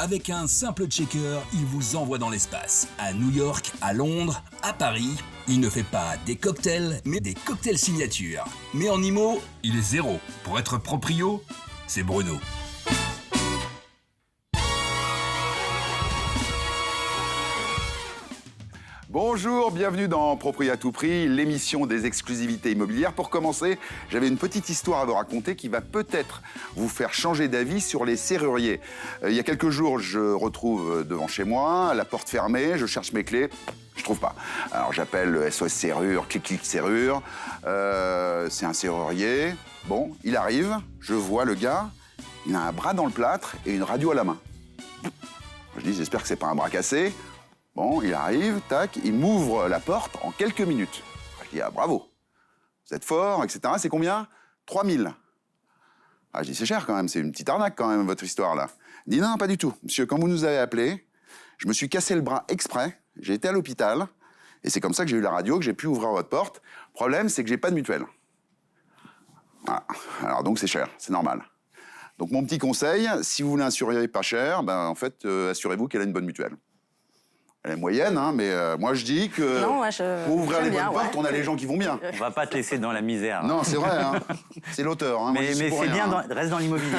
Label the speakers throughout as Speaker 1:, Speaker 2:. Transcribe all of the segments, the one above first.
Speaker 1: Avec un simple checker, il vous envoie dans l'espace. À New York, à Londres, à Paris. Il ne fait pas des cocktails, mais des cocktails signature. Mais en IMO, il est zéro. Pour être proprio, c'est Bruno.
Speaker 2: Bonjour, bienvenue dans Proprio à tout prix, l'émission des exclusivités immobilières. Pour commencer, j'avais une petite histoire à vous raconter qui va peut-être vous faire changer d'avis sur les serruriers. Il y a quelques jours, je retrouve devant chez moi, la porte fermée, je cherche mes clés. Je trouve pas. Alors j'appelle le SOS Serrure, clic Serrure. C'est un serrurier. Bon, il arrive, je vois le gars, il a un bras dans le plâtre et une radio à la main. Je dis, j'espère que c'est pas un bras cassé. Bon, il arrive, tac, il m'ouvre la porte en quelques minutes. Je dis, ah bravo, vous êtes fort, etc. C'est combien? 3000. Ah, je dis, c'est cher quand même, c'est une petite arnaque quand même, votre histoire là. Il dit, non, pas du tout. Monsieur, quand vous nous avez appelé, je me suis cassé le bras exprès, j'ai été à l'hôpital, et c'est comme ça que j'ai eu la radio, que j'ai pu ouvrir votre porte. Le problème, c'est que j'ai pas de mutuelle. Voilà. Alors donc c'est cher, c'est normal. Donc mon petit conseil, si vous voulez un serrurier pas cher, ben en fait, assurez-vous qu'elle a une bonne mutuelle. Elle est moyenne, hein, mais moi je dis que pour ouvrir les bonnes portes, on a les gens qui vont bien.
Speaker 3: On va pas te laisser dans la misère.
Speaker 2: Non, c'est vrai, hein. C'est l'auteur. Hein.
Speaker 3: Mais c'est bien, reste dans l'immobilier.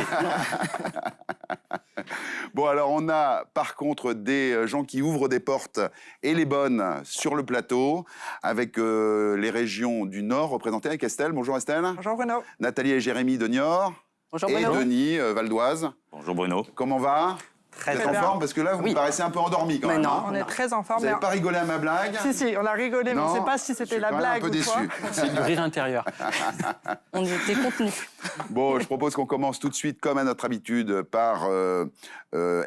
Speaker 2: Bon, alors on a par contre des gens qui ouvrent des portes, et les bonnes, sur le plateau, avec les régions du Nord représentées avec Estelle. Bonjour Estelle.
Speaker 4: Bonjour Bruno.
Speaker 2: Nathalie et Jérémy de Niort.
Speaker 4: Bonjour
Speaker 2: et
Speaker 4: Bruno.
Speaker 2: Denis, Val d'Oise.
Speaker 3: Bonjour Bruno.
Speaker 2: Comment va?
Speaker 3: Très
Speaker 2: Vous êtes
Speaker 3: bien.
Speaker 2: en forme? Parce que là, vous me paraissez un peu endormi quand même.
Speaker 4: Non,
Speaker 2: hein.
Speaker 4: on est très en forme.
Speaker 2: Vous n'avez pas rigolé à ma blague?
Speaker 4: Si, on a rigolé, mais on ne sait pas si c'était la blague
Speaker 2: un peu
Speaker 4: ou
Speaker 2: déçu.
Speaker 4: quoi.
Speaker 5: C'est du rire intérieur.
Speaker 4: On était contenus.
Speaker 2: Bon, je propose qu'on commence tout de suite, comme à notre habitude, par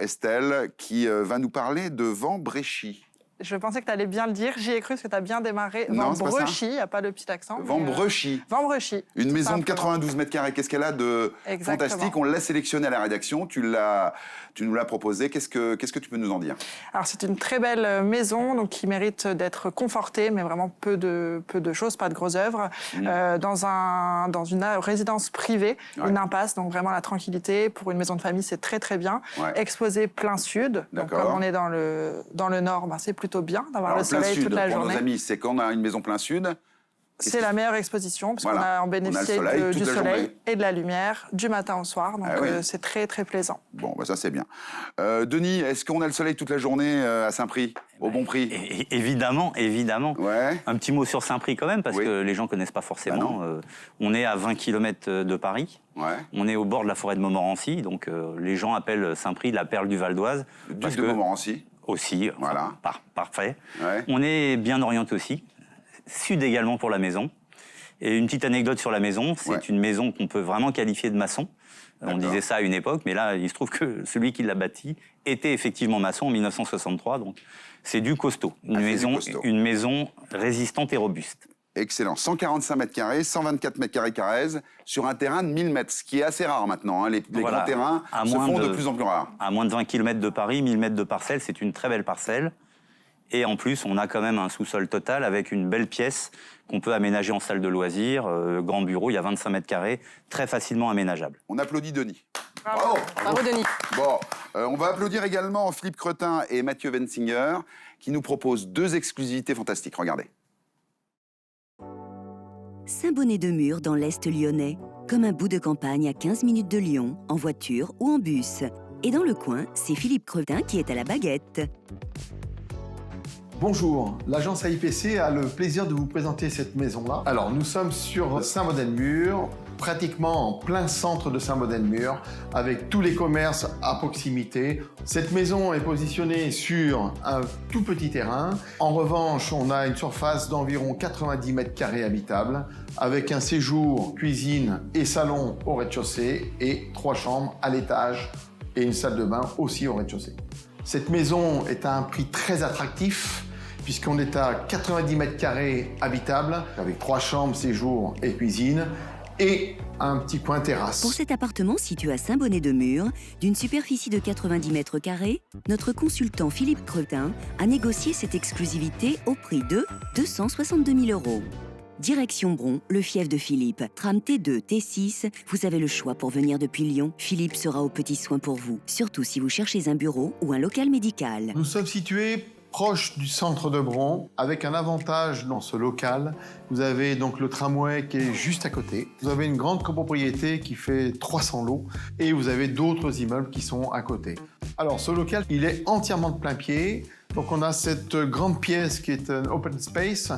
Speaker 2: Estelle, qui va nous parler de Vambrechy.
Speaker 4: Je pensais que tu allais bien le dire. J'y ai cru parce que tu as bien démarré.
Speaker 2: Non, c'est pas ça.
Speaker 4: Vambrechy, il n'y a pas le petit accent.
Speaker 2: Vambrechy.
Speaker 4: Vambrechy.
Speaker 2: Une
Speaker 4: tout
Speaker 2: maison de
Speaker 4: simplement.
Speaker 2: 92 mètres carrés. Qu'est-ce qu'elle a de
Speaker 4: Exactement.
Speaker 2: fantastique? On l'a sélectionnée à la rédaction. Tu nous l'as proposée. Qu'est-ce que tu peux nous en dire?
Speaker 4: Alors, c'est une très belle maison donc, qui mérite d'être confortée, mais vraiment peu de choses, pas de grosses œuvres. Dans une résidence privée, une impasse, donc vraiment la tranquillité. Pour une maison de famille, c'est très très bien.
Speaker 2: Ouais.
Speaker 4: Exposé plein sud. Donc, comme on est dans le nord, c'est plutôt bien d'avoir le
Speaker 2: plein
Speaker 4: soleil
Speaker 2: sud,
Speaker 4: toute la
Speaker 2: pour
Speaker 4: journée.
Speaker 2: nos amis, c'est quand on a une maison plein sud.
Speaker 4: C'est la meilleure exposition, parce
Speaker 2: Voilà.
Speaker 4: qu'on a en bénéficié
Speaker 2: On a le soleil
Speaker 4: du
Speaker 2: toute la
Speaker 4: soleil
Speaker 2: journée.
Speaker 4: et de la lumière, du matin au soir. Donc
Speaker 2: oui.
Speaker 4: c'est très très plaisant.
Speaker 2: Bon, bah ça c'est bien. Denis, est-ce qu'on a le soleil toute la journée à Saint-Prix, au bon prix?
Speaker 3: Évidemment.
Speaker 2: Ouais.
Speaker 3: Un petit mot sur Saint-Prix quand même, parce
Speaker 2: Oui.
Speaker 3: que les gens ne connaissent pas forcément. On est à 20 km de Paris.
Speaker 2: Ouais.
Speaker 3: On est au bord de la forêt de Montmorency. Donc les gens appellent Saint-Prix la perle du Val d'Oise.
Speaker 2: Le duc de Montmorency.
Speaker 3: Aussi,
Speaker 2: Voilà.
Speaker 3: Parfait.
Speaker 2: Ouais.
Speaker 3: On est bien orienté aussi. Sud également pour la maison. Et une petite anecdote sur la maison, c'est une maison qu'on peut vraiment qualifier de maçon. On disait ça à une époque, mais là, il se trouve que celui qui l'a bâti était effectivement maçon en 1963, donc c'est du costaud. Une maison résistante et robuste.
Speaker 2: Excellent. 145 mètres carrés, 124 mètres carrés Carrez, sur un terrain de 1000 mètres, ce qui est assez rare maintenant. Hein. Les
Speaker 3: Voilà.
Speaker 2: grands terrains se font de plus en plus rares.
Speaker 3: À moins de 20 km de Paris, 1000 mètres de parcelle, c'est une très belle parcelle. Et en plus, on a quand même un sous-sol total avec une belle pièce qu'on peut aménager en salle de loisirs, grand bureau, il y a 25 mètres carrés, très facilement aménageable.
Speaker 2: On applaudit Denis.
Speaker 4: Bravo, bravo Denis.
Speaker 2: Bon, on va applaudir également Philippe Cretin et Mathieu Wensinger, qui nous proposent 2 exclusivités fantastiques. Regardez.
Speaker 6: Saint-Bonnet-de-Mur dans l'Est lyonnais, comme un bout de campagne à 15 minutes de Lyon, en voiture ou en bus. Et dans le coin, c'est Philippe Cretin qui est à la baguette.
Speaker 7: Bonjour, l'agence AIPC a le plaisir de vous présenter cette maison-là. Alors, nous sommes sur Saint-Bonnet-de-Mur, pratiquement en plein centre de Saint-Bonnet-de-Mur, avec tous les commerces à proximité. Cette maison est positionnée sur un tout petit terrain. En revanche, on a une surface d'environ 90 mètres carrés habitables, avec un séjour, cuisine et salon au rez-de-chaussée et 3 chambres à l'étage et une salle de bain aussi au rez-de-chaussée. Cette maison est à un prix très attractif, puisqu'on est à 90 mètres carrés habitables, avec 3 chambres, séjour et cuisine, et un petit coin terrasse.
Speaker 6: Pour cet appartement situé à Saint-Bonnet-de-Mur, d'une superficie de 90 mètres carrés, notre consultant Philippe Cretin a négocié cette exclusivité au prix de 262 000 €. Direction Bron, le fief de Philippe. Tram T2, T6, vous avez le choix pour venir depuis Lyon. Philippe sera aux petits soins pour vous, surtout si vous cherchez un bureau ou un local médical.
Speaker 7: Nous sommes situés proche du centre de Bron, avec un avantage dans ce local. Vous avez donc le tramway qui est juste à côté. Vous avez une grande copropriété qui fait 300 lots et vous avez d'autres immeubles qui sont à côté. Alors ce local, il est entièrement de plein pied. Donc on a cette grande pièce qui est un open space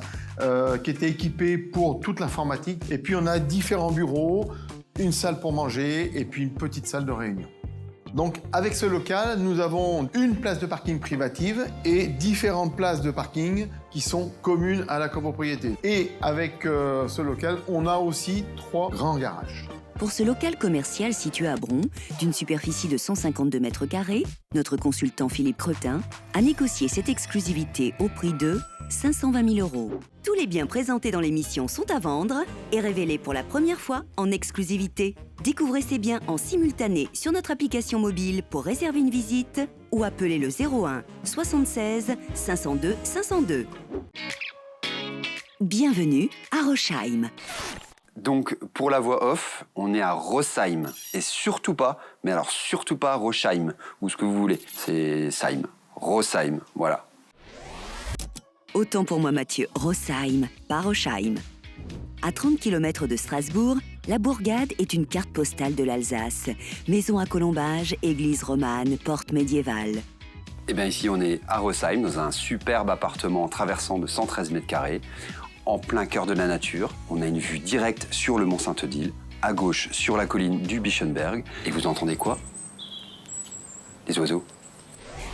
Speaker 7: qui était équipée pour toute l'informatique. Et puis on a différents bureaux, une salle pour manger et puis une petite salle de réunion. Donc, avec ce local, nous avons une place de parking privative et différentes places de parking qui sont communes à la copropriété. Et avec ce local, on a aussi 3 grands garages.
Speaker 6: Pour ce local commercial situé à Bron, d'une superficie de 152 mètres carrés, notre consultant Philippe Cretin a négocié cette exclusivité au prix de 520 000 €. Tous les biens présentés dans l'émission sont à vendre et révélés pour la première fois en exclusivité. Découvrez ces biens en simultané sur notre application mobile pour réserver une visite ou appelez le 01 76 502 502. Bienvenue à Roschheim.
Speaker 5: Donc, pour la voix off, on est à Rosheim. Et surtout pas, mais alors surtout pas Roschheim, ou ce que vous voulez. C'est Seim. Rosheim, voilà.
Speaker 6: Autant pour moi, Mathieu, Rosheim, pas Roschheim. À 30 km de Strasbourg, la bourgade est une carte postale de l'Alsace. Maison à colombage, église romane, porte médiévale.
Speaker 5: Et bien ici, on est à Rosheim, dans un superbe appartement traversant de 113 mètres carrés, en plein cœur de la nature. On a une vue directe sur le mont Sainte-Odile, à gauche sur la colline du Bischenberg. Et vous entendez quoi? Les oiseaux.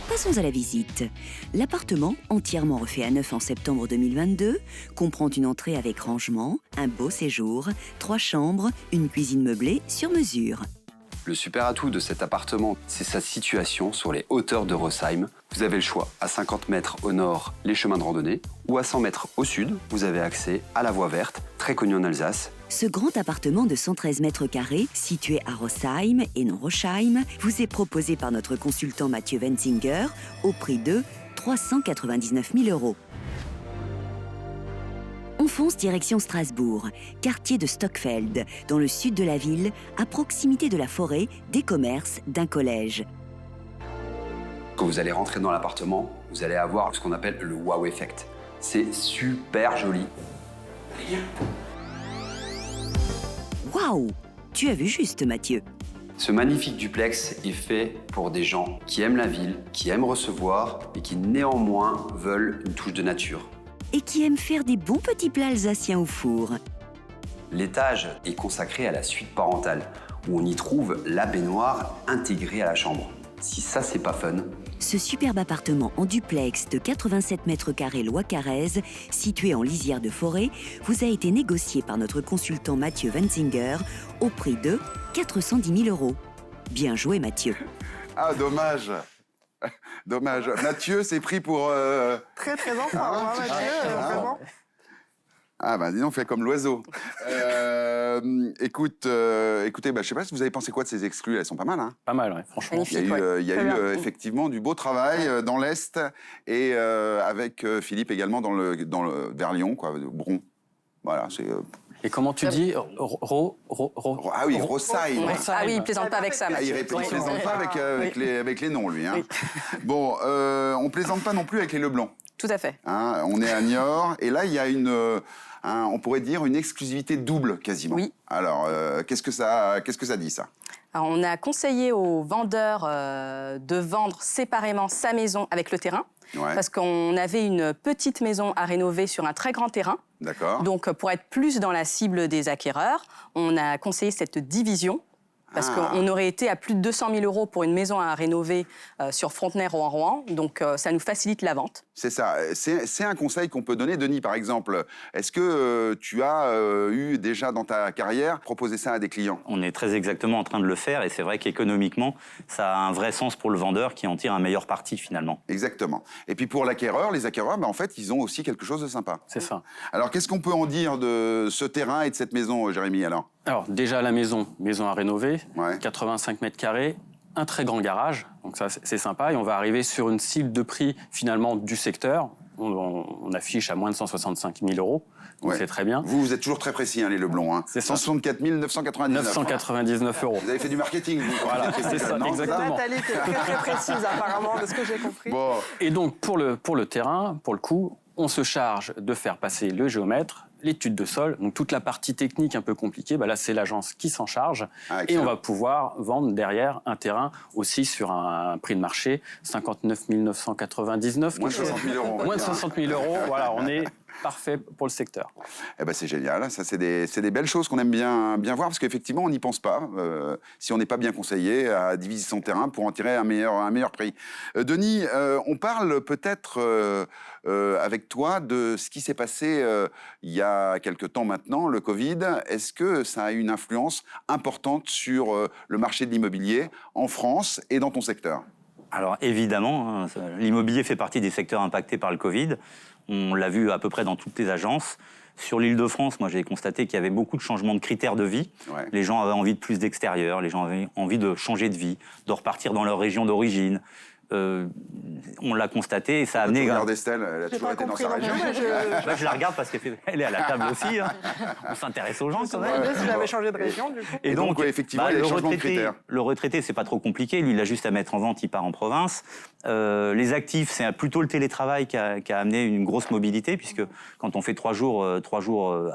Speaker 6: Passons à la visite. L'appartement, entièrement refait à neuf en septembre 2022, comprend une entrée avec rangement, un beau séjour, 3 chambres, une cuisine meublée sur mesure.
Speaker 5: Le super atout de cet appartement, c'est sa situation sur les hauteurs de Rosheim. Vous avez le choix. À 50 mètres au nord, les chemins de randonnée, ou à 100 mètres au sud, vous avez accès à la voie verte, très connue en Alsace.
Speaker 6: Ce grand appartement de 113 mètres carrés, situé à Rosheim et non Roschheim, vous est proposé par notre consultant Mathieu Wenzinger au prix de 399 000 €. On fonce direction Strasbourg, quartier de Stockfeld, dans le sud de la ville, à proximité de la forêt, des commerces, d'un collège.
Speaker 5: Quand vous allez rentrer dans l'appartement, vous allez avoir ce qu'on appelle le wow effect. C'est super joli.
Speaker 6: Waouh! Tu as vu juste, Mathieu.
Speaker 5: Ce magnifique duplex est fait pour des gens qui aiment la ville, qui aiment recevoir et qui néanmoins veulent une touche de nature.
Speaker 6: Et qui aime faire des bons petits plats alsaciens au four.
Speaker 5: L'étage est consacré à la suite parentale, où on y trouve la baignoire intégrée à la chambre. Si ça, c'est pas fun.
Speaker 6: Ce superbe appartement en duplex de 87 mètres carrés Loi Carrez, situé en lisière de forêt, vous a été négocié par notre consultant Mathieu Wenzinger au prix de 410 000 €. Bien joué, Mathieu.
Speaker 2: Ah, dommage. Dommage. Mathieu s'est pris pour...
Speaker 4: Très, très en forme, Mathieu, vraiment.
Speaker 2: Ah ben dis donc, fait comme l'oiseau. Écoutez, je sais pas si vous avez pensé quoi de ces exclus, elles sont pas mal, hein?
Speaker 8: Pas mal, ouais, franchement.
Speaker 2: Il y a eu effectivement du beau travail dans l'Est et avec Philippe également vers Lyon, quoi, Bron. Voilà, c'est...
Speaker 8: Et comment tu dis
Speaker 2: Ah oui, Rosheim.
Speaker 9: Ah oui, il plaisante pas avec ça, Mathieu.
Speaker 2: Il plaisante pas avec les noms, lui. Hein. Bon, on plaisante pas non plus avec les Leblanc.
Speaker 9: Tout à fait.
Speaker 2: Hein, on est à Niort, et là, il y a on pourrait dire une exclusivité double, quasiment.
Speaker 9: Oui.
Speaker 2: Alors, qu'est-ce que ça dit, ça?
Speaker 9: Alors, on a conseillé aux vendeurs de vendre séparément sa maison avec le terrain, parce qu'on avait une petite maison à rénover sur un très grand terrain.
Speaker 2: D'accord.
Speaker 9: Donc, pour être plus dans la cible des acquéreurs, on a conseillé cette division. Parce qu'on aurait été à plus de 200 000 € pour une maison à rénover sur Frontenay-Rohan-Rohan. Donc, ça nous facilite la vente.
Speaker 2: C'est ça. C'est un conseil qu'on peut donner. Denis, par exemple, est-ce que tu as eu déjà dans ta carrière proposé ça à des clients?
Speaker 3: On est très exactement en train de le faire et c'est vrai qu'économiquement, ça a un vrai sens pour le vendeur qui en tire un meilleur parti finalement.
Speaker 2: Exactement. Et puis pour l'acquéreur, les acquéreurs, en fait, ils ont aussi quelque chose de sympa.
Speaker 8: C'est ça.
Speaker 2: Alors, qu'est-ce qu'on peut en dire de ce terrain et de cette maison, Jérémy, alors?
Speaker 8: Alors, déjà, la maison à rénover,
Speaker 2: Ouais.
Speaker 8: 85 mètres carrés, un très grand garage, donc ça, c'est sympa. Et on va arriver sur une cible de prix, finalement, du secteur, on affiche à moins de 165 000 €. Donc
Speaker 2: Ouais.
Speaker 8: c'est très bien.
Speaker 2: Vous êtes toujours très précis, hein, les Leblond. Hein.
Speaker 8: C'est ça.
Speaker 2: 164 999.
Speaker 8: 999 €.
Speaker 2: Vous avez fait du marketing, vous.
Speaker 8: Voilà, c'est ça,
Speaker 2: Non,
Speaker 8: exactement.
Speaker 4: Nathalie qui est très très précise apparemment de ce que j'ai compris.
Speaker 2: Bon,
Speaker 8: Et donc, pour le terrain, pour le coup, on se charge de faire passer le géomètre, l'étude de sol, donc toute la partie technique un peu compliquée, là, c'est l'agence qui s'en charge.
Speaker 2: Ah,
Speaker 8: Et
Speaker 2: excellent.
Speaker 8: on va pouvoir vendre derrière un terrain aussi sur un prix de marché, 59 999.
Speaker 2: moins de 60 000 €. on va
Speaker 8: Moins de
Speaker 2: dire, hein.
Speaker 8: 60 000 €, voilà, on est parfait pour le secteur.
Speaker 2: Eh ben, c'est génial. Ça, c'est des belles choses qu'on aime bien voir parce qu'effectivement, on n'y pense pas. Si on n'est pas bien conseillé à diviser son terrain pour en tirer un meilleur prix. Denis, on parle peut-être avec toi de ce qui s'est passé il y a quelque temps maintenant, le Covid. Est-ce que ça a eu une influence importante sur le marché de l'immobilier en France et dans ton secteur ?
Speaker 3: Alors évidemment, hein, l'immobilier fait partie des secteurs impactés par le Covid. On l'a vu à peu près dans toutes les agences. Sur l'Île-de-France, moi j'ai constaté qu'il y avait beaucoup de changements de critères de vie.
Speaker 2: Ouais.
Speaker 3: Les gens avaient envie de plus d'extérieur, les gens avaient envie de changer de vie, de repartir dans leur région d'origine. On l'a constaté et ça a amené...
Speaker 2: Regarde Estelle, elle a
Speaker 4: J'ai
Speaker 2: toujours
Speaker 4: pas
Speaker 2: été dans
Speaker 4: compris
Speaker 2: sa
Speaker 4: non
Speaker 2: région.
Speaker 4: plus,
Speaker 3: Là, je la regarde parce qu'elle est à la table aussi. Hein. On s'intéresse aux gens quand même.
Speaker 4: si j'avais changé de région du coup.
Speaker 2: Et donc, ouais, effectivement, il y a des changements de critères.
Speaker 3: Le retraité, c'est pas trop compliqué. Lui, il a juste à mettre en vente, il part en province. Les actifs, c'est plutôt le télétravail qui a amené une grosse mobilité, puisque quand on fait 3 jours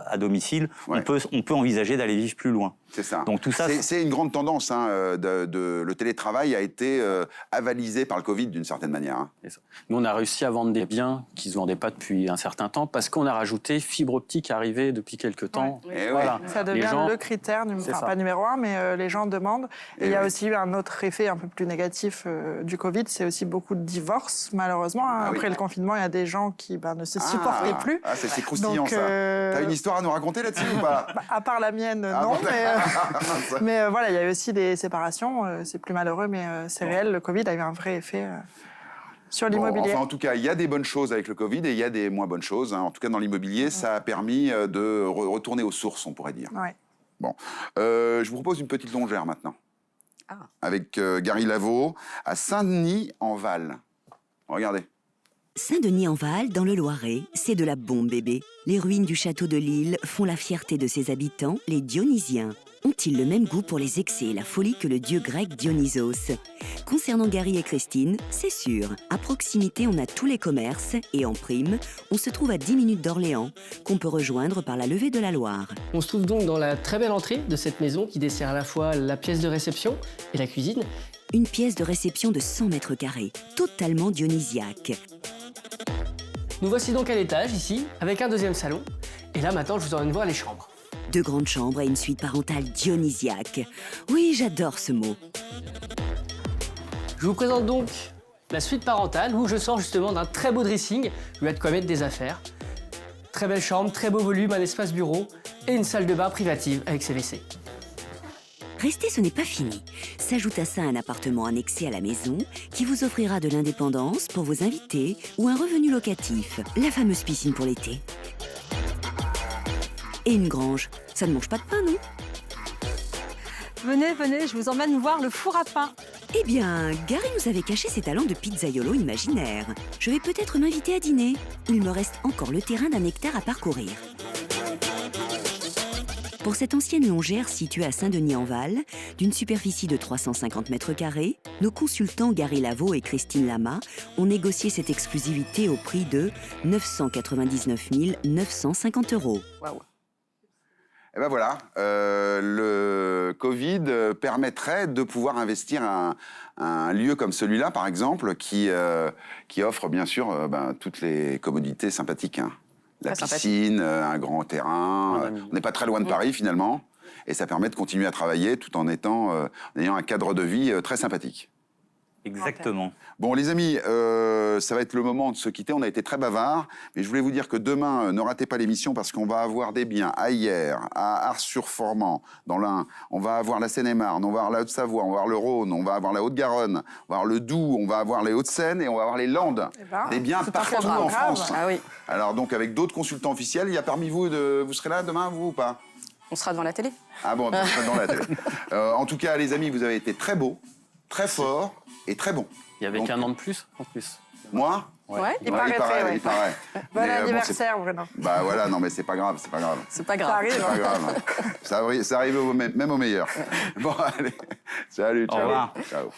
Speaker 3: à domicile,
Speaker 2: Ouais.
Speaker 3: on peut envisager d'aller vivre plus loin.
Speaker 2: C'est ça.
Speaker 3: Donc tout ça,
Speaker 2: c'est une grande tendance. Hein, le télétravail a été avalisé par le Covid d'une certaine manière. Hein.
Speaker 8: C'est ça. Nous, on a réussi à vendre des biens qui ne se vendaient pas depuis un certain temps parce qu'on a rajouté fibre optique arrivée depuis quelques temps.
Speaker 2: Ouais. Eh
Speaker 8: Voilà.
Speaker 4: Ça
Speaker 8: Les
Speaker 4: devient
Speaker 8: gens-
Speaker 4: le critère,
Speaker 8: C'est
Speaker 4: enfin
Speaker 8: ça.
Speaker 4: pas numéro 1, mais les gens demandent. Et il y a
Speaker 2: oui.
Speaker 4: aussi eu un autre effet un peu plus négatif du Covid, c'est aussi beaucoup de divorces, malheureusement. Hein.
Speaker 2: Ah oui.
Speaker 4: Après le confinement, il y a des gens qui ne se supportaient plus.
Speaker 2: Ah, c'est croustillant,
Speaker 4: Donc,
Speaker 2: ça. T'as une histoire à nous raconter là-dessus ou pas?
Speaker 4: À part la mienne,
Speaker 2: Ah,
Speaker 4: non,
Speaker 2: bon.
Speaker 4: mais voilà, il y a eu aussi des séparations. C'est plus malheureux, mais c'est réel. Le Covid a eu un vrai effet sur
Speaker 2: Bon,
Speaker 4: l'immobilier.
Speaker 2: enfin, en tout cas, il y a des bonnes choses avec le Covid et il y a des moins bonnes choses. Hein. En tout cas, dans l'immobilier, ça a permis de retourner aux sources, on pourrait dire.
Speaker 4: Ouais.
Speaker 2: Bon, je vous propose une petite longère maintenant.
Speaker 9: Ah.
Speaker 2: Avec Gary Lavaux à Saint-Denis-en-Val. Regardez.
Speaker 6: Saint-Denis-en-Val, dans le Loiret, c'est de la bombe bébé. Les ruines du château de Lille font la fierté de ses habitants, les Dionysiens. Ont-ils le même goût pour les excès et la folie que le dieu grec Dionysos? Concernant Gary et Christine, c'est sûr. À proximité, on a tous les commerces et en prime, on se trouve à 10 minutes d'Orléans, qu'on peut rejoindre par la levée de la Loire.
Speaker 10: On se trouve donc dans la très belle entrée de cette maison qui dessert à la fois la pièce de réception et la cuisine.
Speaker 6: Une pièce de réception de 100 mètres carrés, totalement dionysiaque.
Speaker 10: Nous voici donc à l'étage, ici, avec un deuxième salon. Et là, maintenant, je vous emmène voir les chambres.
Speaker 6: 2 grandes chambres et une suite parentale dionysiaque. Oui, j'adore ce mot.
Speaker 10: Je vous présente donc la suite parentale où je sors justement d'un très beau dressing. Il y a de quoi mettre des affaires. Très belle chambre, très beau volume, un espace bureau et une salle de bain privative avec ses WC.
Speaker 6: Restez, ce n'est pas fini. S'ajoute à ça un appartement annexé à la maison qui vous offrira de l'indépendance pour vos invités ou un revenu locatif, la fameuse piscine pour l'été. Et une grange, ça ne mange pas de pain, non?
Speaker 11: Venez, venez, je vous emmène voir le four à pain.
Speaker 6: Eh bien, Gary nous avait caché ses talents de pizzaiolo imaginaire. Je vais peut-être m'inviter à dîner. Il me reste encore le terrain d'1 hectare à parcourir. Pour cette ancienne longère située à Saint-Denis-en-Val, d'une superficie de 350 mètres carrés, nos consultants Gary Lavaux et Christine Lama ont négocié cette exclusivité au prix de 999 950 €.
Speaker 9: Waouh.
Speaker 2: Et ben voilà, le Covid permettrait de pouvoir investir un lieu comme celui-là, par exemple, qui offre bien sûr toutes les commodités sympathiques. Hein. La
Speaker 9: Très
Speaker 2: piscine, un grand terrain. On n'est pas très loin de Paris finalement, et ça permet de continuer à travailler tout en ayant un cadre de vie très sympathique.
Speaker 3: exactement.
Speaker 2: Bon, les amis, ça va être le moment de se quitter. On a été très bavards, mais je voulais vous dire que demain, ne ratez pas l'émission parce qu'on va avoir des biens à Hyères, à Ars-sur-Formant, dans l'Ain. On va avoir la Seine-et-Marne, on va avoir la Haute-Savoie, on va avoir le Rhône, on va avoir la Haute-Garonne, on va avoir le Doubs, on va avoir les Hauts-de-Seine et on va avoir les Landes.
Speaker 4: Eh
Speaker 2: Des biens
Speaker 4: c'est un
Speaker 2: partout
Speaker 4: programme
Speaker 2: en
Speaker 4: grave.
Speaker 2: France.
Speaker 9: Ah oui,
Speaker 2: Alors donc, avec d'autres consultants officiels, il y a parmi vous, vous serez là demain, vous ou pas?
Speaker 9: on sera devant la télé.
Speaker 2: Ah bon, vous serez dans la télé. En tout cas, les amis, vous avez été très beaux, très forts et très bons.
Speaker 8: Et avec
Speaker 2: Donc,
Speaker 8: un an de plus, en plus.
Speaker 2: Moi,
Speaker 9: Ouais.
Speaker 4: Il paraîtrait, ouais.
Speaker 2: Il paraît.
Speaker 4: Bon
Speaker 2: Mais,
Speaker 4: anniversaire, Bruno.
Speaker 2: Bah voilà, non mais c'est pas grave, c'est pas grave.
Speaker 9: C'est pas
Speaker 4: Ça
Speaker 9: grave.
Speaker 4: arrive.
Speaker 2: C'est pas grave. Ça arrive même au meilleur. Bon, allez. Salut, ciao.
Speaker 3: Au revoir.
Speaker 2: Ciao.